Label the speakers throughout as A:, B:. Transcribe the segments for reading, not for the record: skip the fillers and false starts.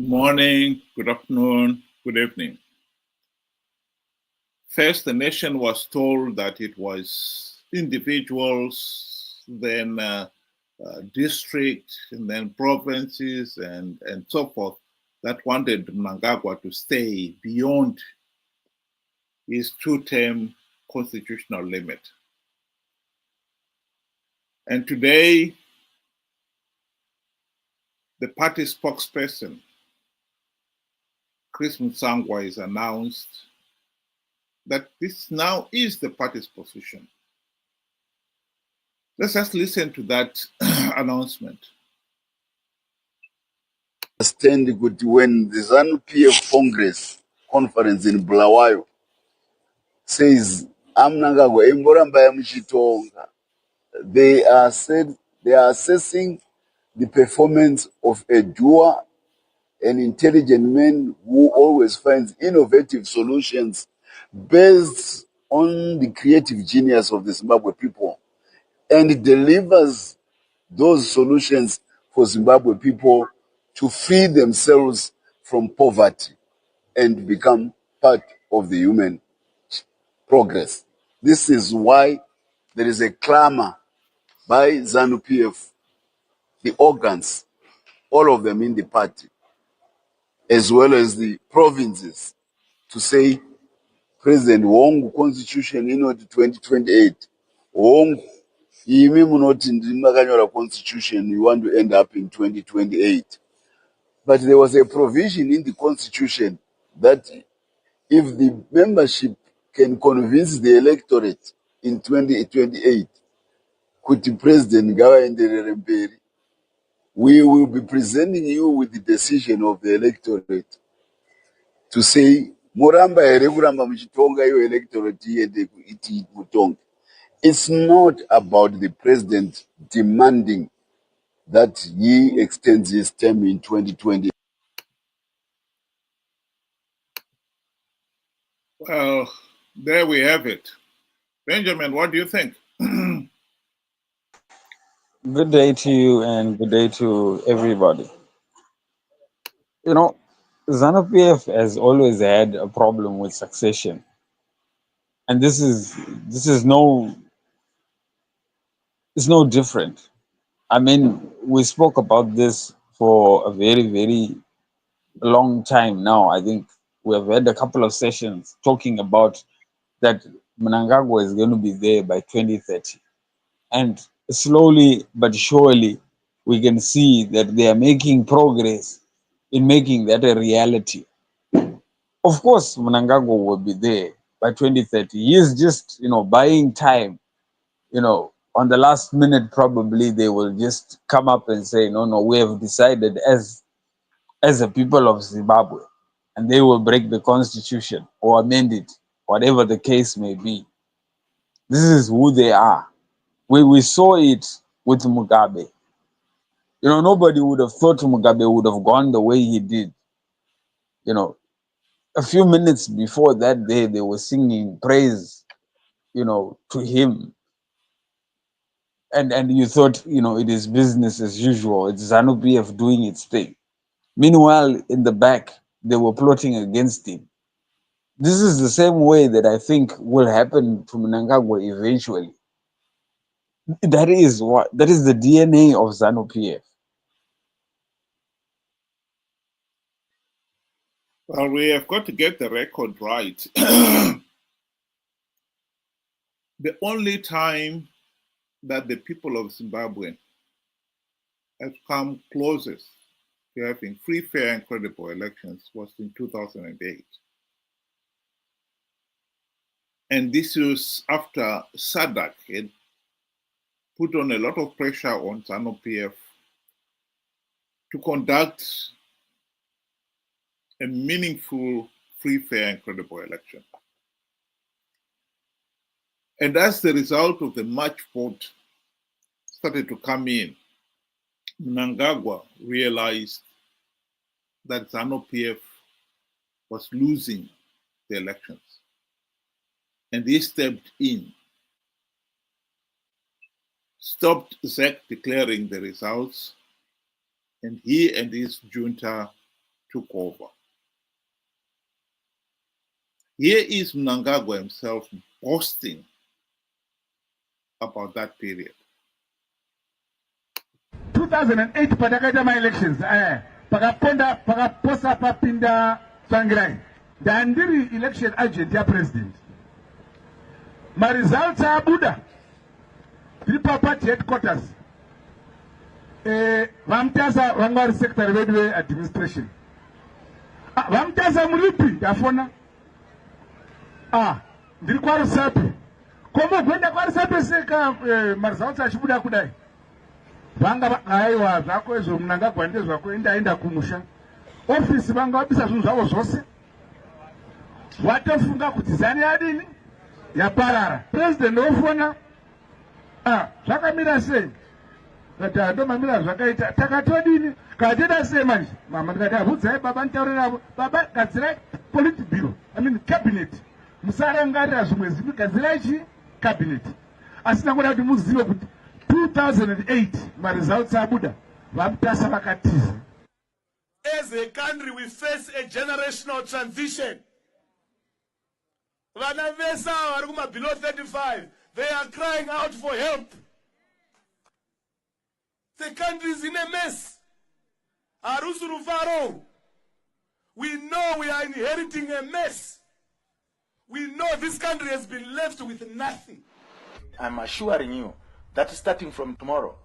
A: morning, good afternoon, good evening. First, the nation was told that it was individuals, then district, and then provinces, and so forth that wanted Mnangagwa to stay beyond his two-term constitutional limit. And today, the party spokesperson, Chris Mutsvangwa, is announced that this now is the party's position. Let's just listen to that announcement.
B: Understand that when the ZANU-PF Congress conference in Bulawayo says Mnangagwa imboramba ya Mchitonga, they are assessing the performance of a doer, an intelligent man who always finds innovative solutions based on the creative genius of the Zimbabwe people and delivers those solutions for Zimbabwe people to free themselves from poverty and become part of the human progress. This is why there is a clamor by ZANU-PF, the organs, all of them in the party, as well as the provinces, to say, President Wongu Constitution inoti 2028. Wongu, imi munoti ndimakanyora Constitution, you want to end up in 2028. But there was a provision in the Constitution that if the membership can convince the electorate in 2028, kuti President ngavaenderere mberi, we will be presenting you with the decision of the electorate to say, muramba here kuramba muchitonga iyo electorate iende iti mutonga. It's not about the president demanding that he extends his term in 2020.
A: Well, there we have it. Benjamin, what do you think?
C: Good day to you and good day to everybody. You know, ZANU-PF has always had a problem with succession. And this is no it's no different. I mean, we spoke about this for a very, very long time now. I think we have had a couple of sessions talking about that Mnangagwa is going to be there by 2030. And slowly but surely, we can see that they are making progress in making that a reality. Of course, Mnangagwa will be there by 2030. He is just, buying time. On the last minute, probably they will just come up and say, no, we have decided as a people of Zimbabwe, and they will break the constitution or amend it, whatever the case may be. This is who they are. We saw it with Mugabe. Nobody would have thought Mugabe would have gone the way he did. A few minutes before that day, they were singing praise, to him. And you thought, it is business as usual. It's ZANU-PF doing its thing. Meanwhile, in the back, they were plotting against him. This is the same way that I think will happen to Mnangagwa eventually. That is the DNA of ZANU-PF.
A: Well, we have got to get the record right. The only time that the people of Zimbabwe have come closest to having free, fair, and credible elections was in 2008. And this was after SADC had put on a lot of pressure on ZANU-PF to conduct a meaningful, free, fair, and credible election. And as the result of the March vote started to come in, Mnangagwa realized that ZANU-PF was losing the elections. And he stepped in, stopped ZEC declaring the results, and he and his junta took over. Here is Mnangagwa himself boasting about that period.
D: 2008 patakaita ma-elections pakaposa papinda Tsvangirai ndandiri election agent ya-president. Ma-results abuda tiri pa-party headquarters vamutasa vanga vari secretary vedu ve-administration vamutasa muripi ndafona ndiri kwarusapi komogwenda kwarusapi seka ma-results achibuda kudai vanga aiwa zvako izvo Mnangagwa ndezvako endaenda kumusha ofisi vanga vabisa zvinhu zvavo zvose vatofunga kuti zani yadini yaparara. President ofona zvakamira sei kati ndomamira zvakaita takatodini kateda sei manje mama ndikati abvudzai baba nditaurira baba gadzirai politburo cabinet musarangarira zvimwe zivi gadzirai chi cabinet asi nangoda kuti muzive kuti 2008 ma-results abuda vamutasa vakatiza.
E: As a country we face a generational transition. Vana vesa vari kuma below 35 they are crying out for help. The country is in a mess. Arusuru. We know we are inheriting a mess. We know this country has been left with nothing.
F: I'm assuring you that starting from tomorrow,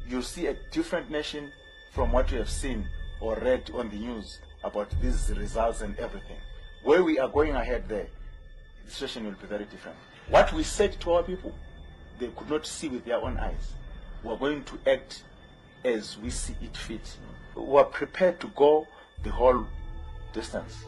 F: you'll see a different nation from what you have seen or read on the news about these results and everything. Where we are going ahead there, the situation will be very different. What we said to our people, they could not see with their own eyes. We're going to act as we see it fit. We're prepared to go the whole distance.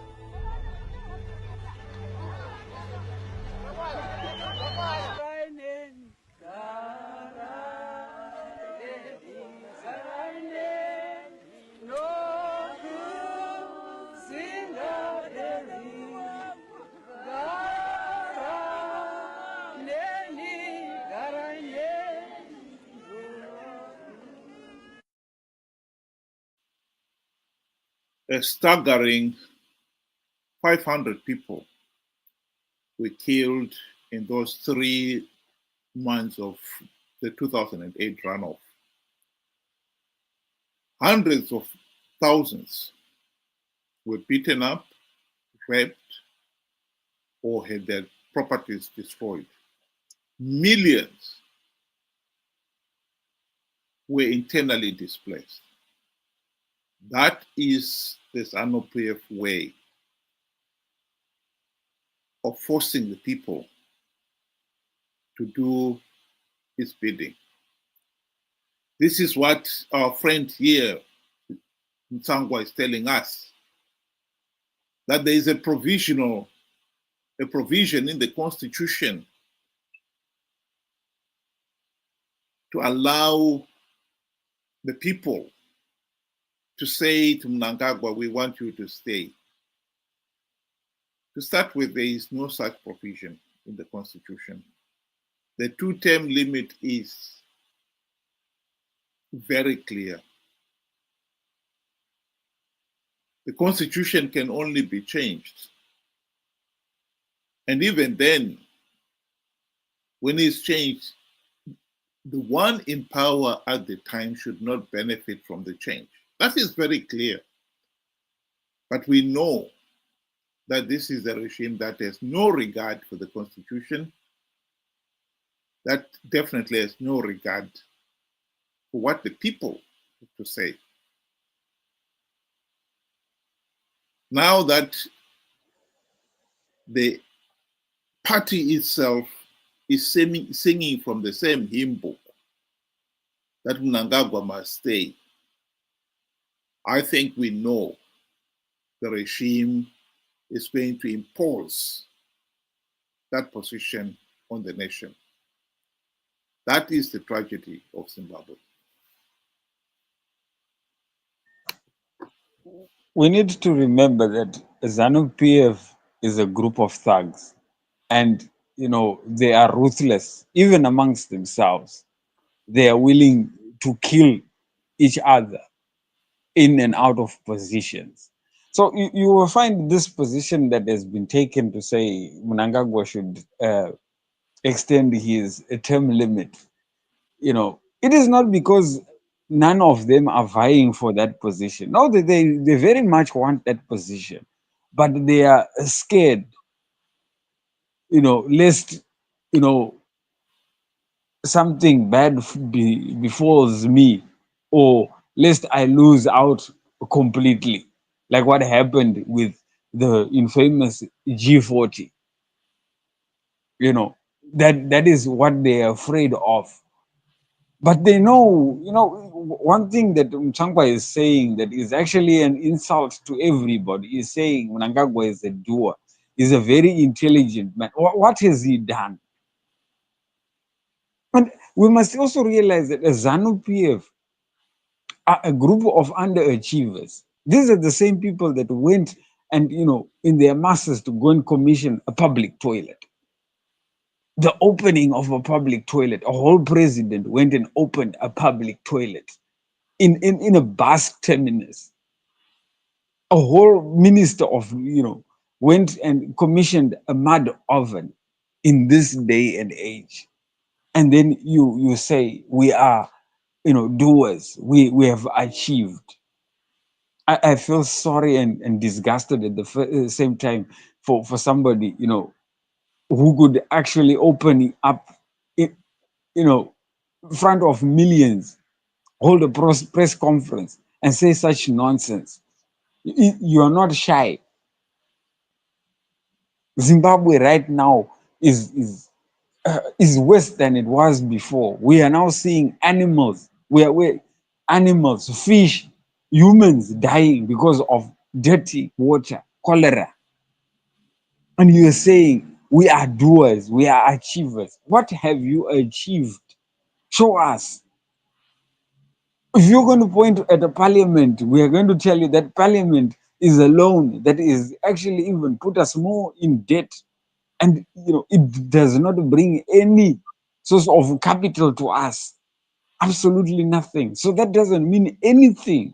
A: A staggering 500 people were killed in those 3 months of the 2008 runoff. Hundreds of thousands were beaten up, raped, or had their properties destroyed. Millions were internally displaced. That is the ZANU-PF way of forcing the people to do his bidding. This is what our friend here, Mutsvangwa, is telling us, that there is a provision in the Constitution to allow the people to say to Mnangagwa, we want you to stay. To start with, there is no such provision in the Constitution. The 2-term limit is very clear. The Constitution can only be changed. And even then, when it's changed, the one in power at the time should not benefit from the change. That is very clear. But we know that this is a regime that has no regard for the Constitution, that definitely has no regard for what the people have to say. Now that the party itself is singing from the same hymn book that Mnangagwa must stay, I think we know the regime is going to impose that position on the nation. That is the tragedy of Zimbabwe.
C: We need to remember that ZANU-PF is a group of thugs, and they are ruthless, even amongst themselves. They are willing to kill each other in and out of positions. So you will find this position that has been taken to say Mnangagwa should extend his term limit. It is not because none of them are vying for that position. No, they very much want that position, but they are scared, lest, you know, something bad befalls me, or lest I lose out completely, like what happened with the infamous G40. That is what they are afraid of. But they know, one thing that Mutsvangwa is saying that is actually an insult to everybody is saying Mnangagwa is a doer. He's a very intelligent man. What has he done? And we must also realize that a ZANU PF are a group of underachievers. These are the same people that went and, in their masses to go and commission a public toilet. The opening of a public toilet, a whole president went and opened a public toilet in a bus terminus. A whole minister of, went and commissioned a mud oven in this day and age. And then you say we are, doers. We have achieved. I feel sorry and disgusted at the same time for somebody, who could actually open up, in, front of millions, hold a press conference and say such nonsense. You are not shy. Zimbabwe right now is worse than it was before. We are now seeing animals. We animals, fish, humans dying because of dirty water, cholera. And you are saying we are doers, we are achievers. What have you achieved? Show us. If you're going to point at a parliament, we are going to tell you that parliament is a loan that is actually even put us more in debt. And it does not bring any source of capital to us. Absolutely nothing. So that doesn't mean anything.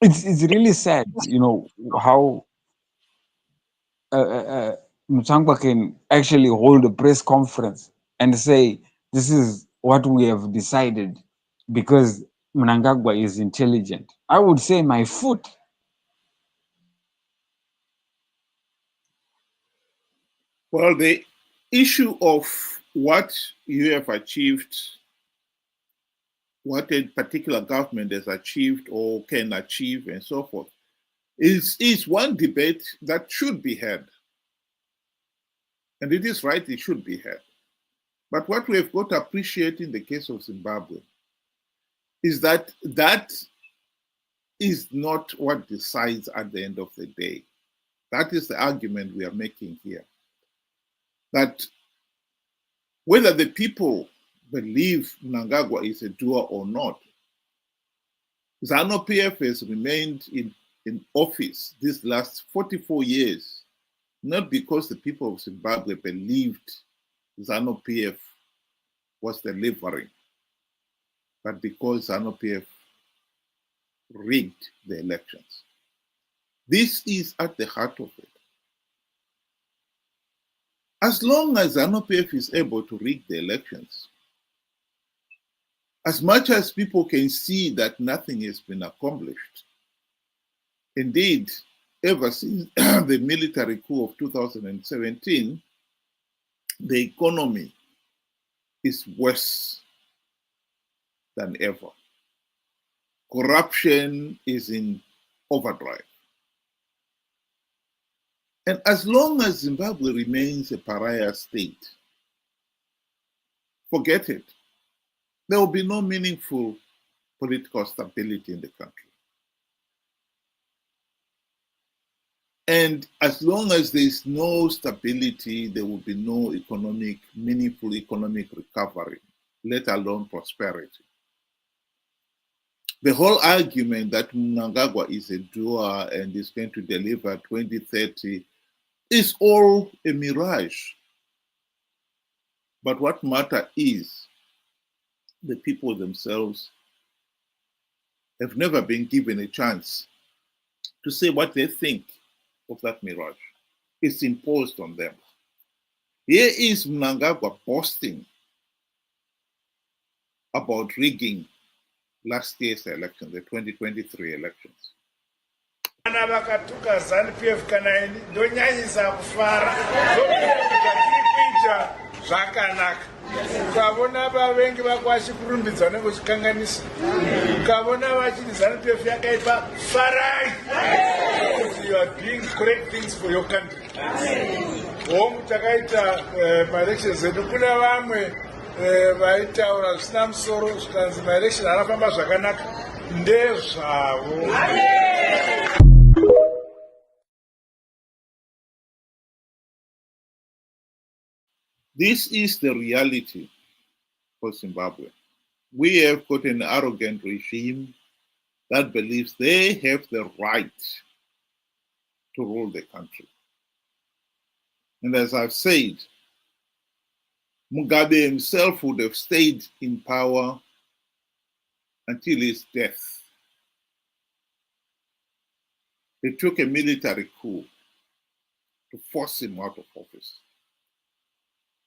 C: It's really sad, how Mutsvangwa can actually hold a press conference and say, this is what we have decided because Mnangagwa is intelligent. I would say my foot.
A: Well, the issue of what you have achieved, what a particular government has achieved or can achieve, and so forth, is one debate that should be had. And it is right, it should be had. But what we have got to appreciate in the case of Zimbabwe is that that is not what decides at the end of the day. That is the argument we are making here. That whether the people believe Mnangagwa is a doer or not, ZANU PF has remained in office these last 44 years, not because the people of Zimbabwe believed ZANU PF was delivering, but because ZANU PF rigged the elections. This is at the heart of it. As long as ZANU PF is able to rig the elections, as much as people can see that nothing has been accomplished, indeed, ever since the military coup of 2017, the economy is worse than ever. Corruption is in overdrive. And as long as Zimbabwe remains a pariah state, forget it. There will be no meaningful political stability in the country. And as long as there is no stability, there will be no meaningful economic recovery, let alone prosperity. The whole argument that Mnangagwa is a doer and is going to deliver 2030 is all a mirage. But what matters is the people themselves have never been given a chance to say what they think of that mirage. It's imposed on them. Here is Mnangagwa boasting about rigging last year's election, the 2023 elections.
D: Kana vakatuka ZANU-PF kana ini ndonyanyisa kufara zvatirikuita zvakanaka. Ukavona vavengi vakwashi kurumbidzwa nekuchikanganisa, ukavona vachiti ZANU-PF yakaipa, farai, because you are doing correct things for your country. Hongu takaita maelections edu, kuna vamwe vaitaura zvisina musoro zvikanzi maelection anafamba zvakanaka, ndezvavo.
A: This is the reality for Zimbabwe. We have got an arrogant regime that believes they have the right to rule the country. And as I've said, Mugabe himself would have stayed in power until his death. It took a military coup to force him out of office.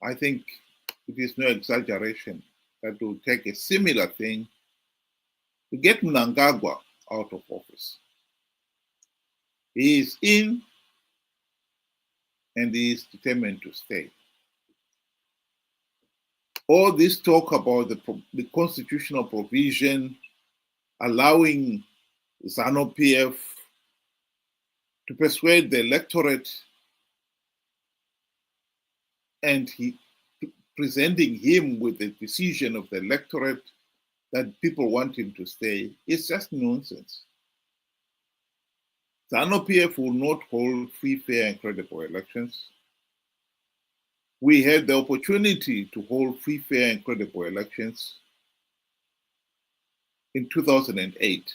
A: I think it is no exaggeration that it will take a similar thing to get Mnangagwa out of office. He is in and he is determined to stay. All this talk about the constitutional provision allowing ZANU-PF to persuade the electorate and presenting him with the decision of the electorate that people want him to stay is just nonsense. ZANU-PF will not hold free, fair, and credible elections. We had the opportunity to hold free, fair, and credible elections in 2008,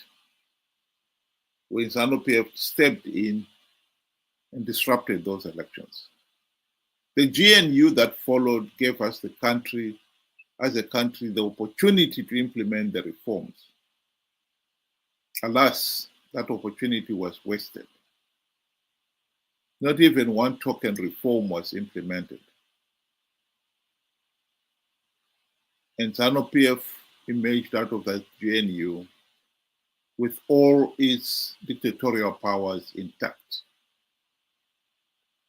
A: when ZANU-PF stepped in and disrupted those elections. The GNU that followed gave us the country, as a country, the opportunity to implement the reforms. Alas, that opportunity was wasted. Not even one token reform was implemented. And ZANU-PF emerged out of that GNU with all its dictatorial powers intact.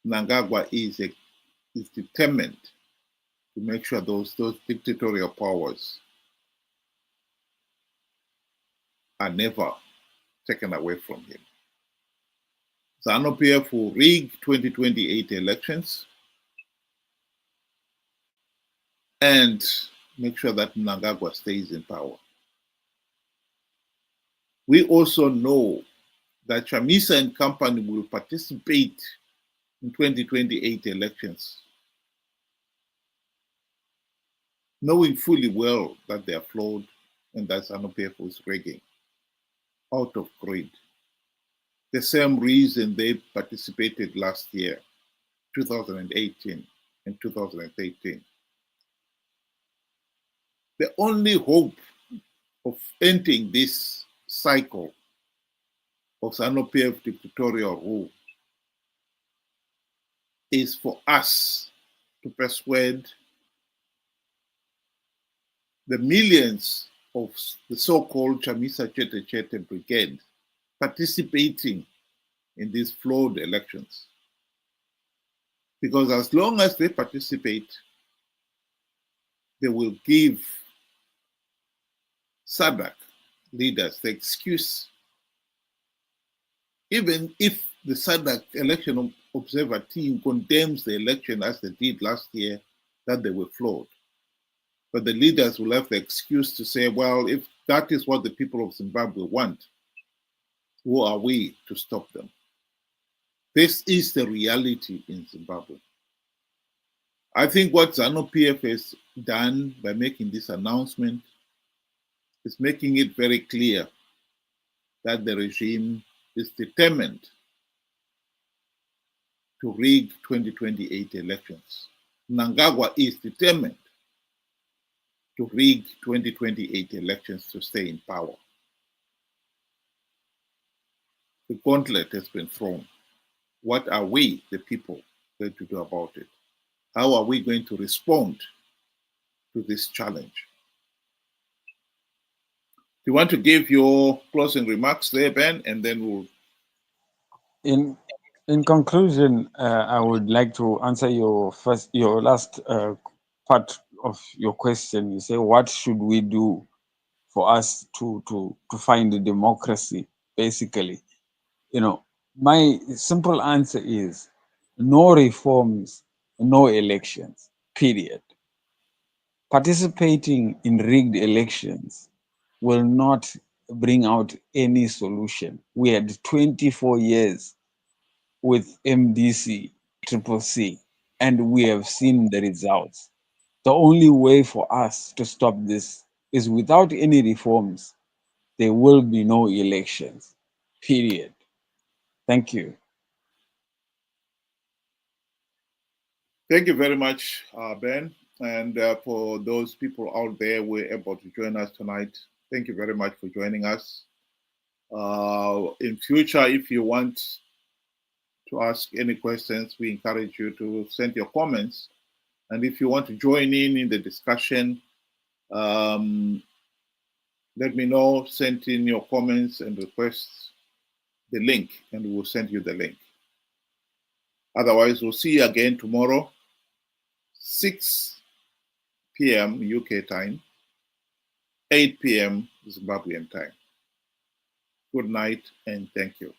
A: Mnangagwa is determined to make sure those dictatorial powers are never taken away from him. ZANU-PF will rig 2028 elections and make sure that Mnangagwa stays in power. We also know that Chamisa and company will participate in 2028 elections, knowing fully well that they are flawed and that ZANU-PF was rigging out of greed. The same reason they participated last year, 2018 and 2018. The only hope of ending this cycle of ZANU-PF dictatorial rule is for us to persuade the millions of the so-called Chamisa Chete Chete Brigade participating in these flawed elections. Because as long as they participate, they will give SADC leaders the excuse, even if the SADC election observer team condemns the election as they did last year, that they were flawed. But the leaders will have the excuse to say, well, if that is what the people of Zimbabwe want, who are we to stop them? This is the reality in Zimbabwe. I think what ZANU-PF has done by making this announcement is making it very clear that the regime is determined to rig 2028 elections. Mnangagwa is determined to rig 2028 elections to stay in power. the gauntlet has been thrown. What are we, the people, going to do about it? How are we going to respond to this challenge? Do you want to give your closing remarks there, Ben, and then we'll...
C: In conclusion, I would like to answer your last part of your question. You say, what should we do for us to find a democracy? Basically, my simple answer is no reforms, no elections. Period. Participating in rigged elections will not bring out any solution. We had 24 years with MDC, Triple C, and we have seen the results. The only way for us to stop this is without any reforms, there will be no elections. Period. Thank you.
A: Thank you very much, Ben. And for those people out there who were able to join us tonight, thank you very much for joining us. In future, if you want to ask any questions, we encourage you to send your comments. And if you want to join in the discussion, let me know, send in your comments and request the link, and we'll send you the link. Otherwise, we'll see you again tomorrow, 6 p.m. UK time, 8 p.m. Zimbabwean time. Good night and thank you.